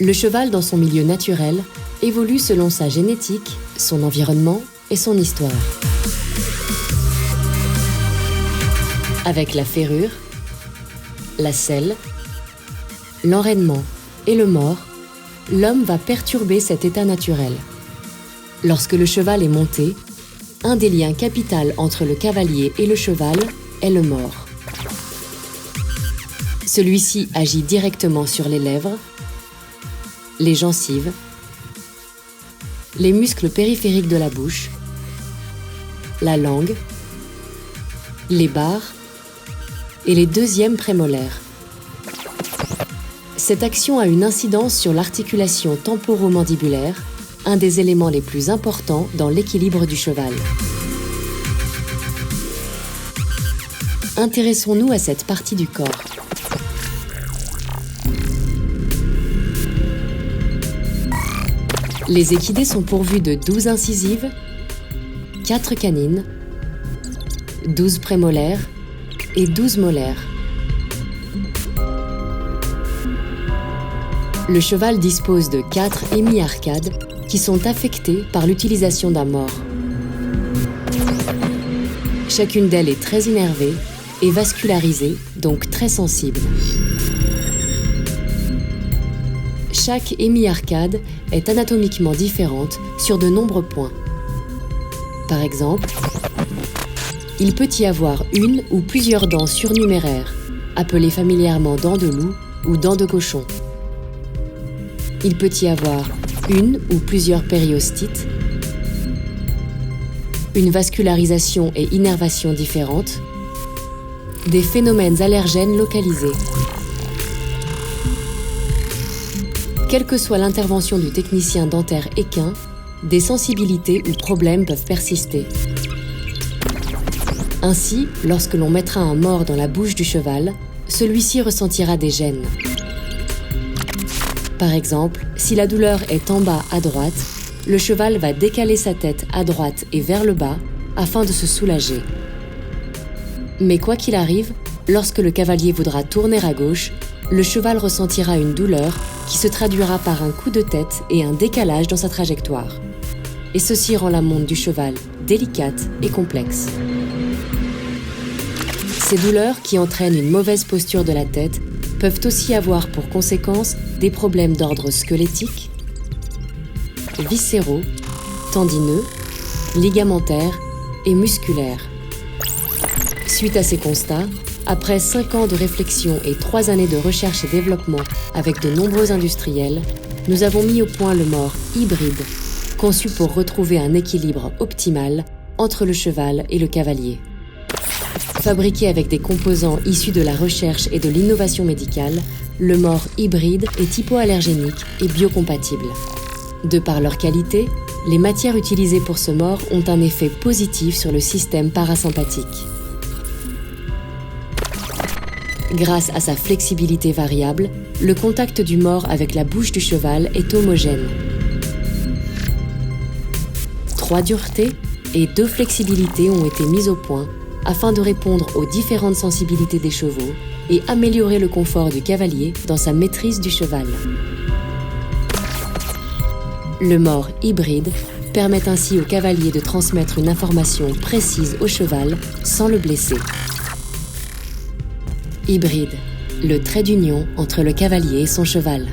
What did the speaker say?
Le cheval, dans son milieu naturel, évolue selon sa génétique, son environnement et son histoire. Avec la ferrure, la selle, l'enraînement et le mors, l'homme va perturber cet état naturel. Lorsque le cheval est monté, un des liens capitaux entre le cavalier et le cheval est le mors. Celui-ci agit directement sur les lèvres, les gencives, les muscles périphériques de la bouche, la langue, les barres et les deuxièmes prémolaires. Cette action a une incidence sur l'articulation temporomandibulaire, un des éléments les plus importants dans l'équilibre du cheval. Intéressons-nous à cette partie du corps. Les équidés sont pourvus de 12 incisives, 4 canines, 12 prémolaires et 12 molaires. Le cheval dispose de 4 hémiarcades qui sont affectées par l'utilisation d'un mors. Chacune d'elles est très innervée et vascularisée, donc très sensible. Chaque hémiarcade est anatomiquement différente sur de nombreux points. Par exemple, il peut y avoir une ou plusieurs dents surnuméraires, appelées familièrement dents de loup ou dents de cochon. Il peut y avoir une ou plusieurs périostites, une vascularisation et innervation différentes, des phénomènes allergènes localisés. Quelle que soit l'intervention du technicien dentaire équin, des sensibilités ou problèmes peuvent persister. Ainsi, lorsque l'on mettra un mors dans la bouche du cheval, celui-ci ressentira des gênes. Par exemple, si la douleur est en bas à droite, le cheval va décaler sa tête à droite et vers le bas afin de se soulager. Mais quoi qu'il arrive, lorsque le cavalier voudra tourner à gauche, le cheval ressentira une douleur qui se traduira par un coup de tête et un décalage dans sa trajectoire. Et ceci rend la monte du cheval délicate et complexe. Ces douleurs, qui entraînent une mauvaise posture de la tête, peuvent aussi avoir pour conséquence des problèmes d'ordre squelettique, viscéraux, tendineux, ligamentaires et musculaires. Suite à ces constats, après 5 ans de réflexion et 3 années de recherche et développement avec de nombreux industriels, nous avons mis au point le mors hybride, conçu pour retrouver un équilibre optimal entre le cheval et le cavalier. Fabriqué avec des composants issus de la recherche et de l'innovation médicale, le mors hybride est hypoallergénique et biocompatible. De par leur qualité, les matières utilisées pour ce mors ont un effet positif sur le système parasympathique. Grâce à sa flexibilité variable, le contact du mors avec la bouche du cheval est homogène. 3 duretés et 2 flexibilités ont été mises au point afin de répondre aux différentes sensibilités des chevaux et améliorer le confort du cavalier dans sa maîtrise du cheval. Le mors hybride permet ainsi au cavalier de transmettre une information précise au cheval sans le blesser. Hybride, le trait d'union entre le cavalier et son cheval.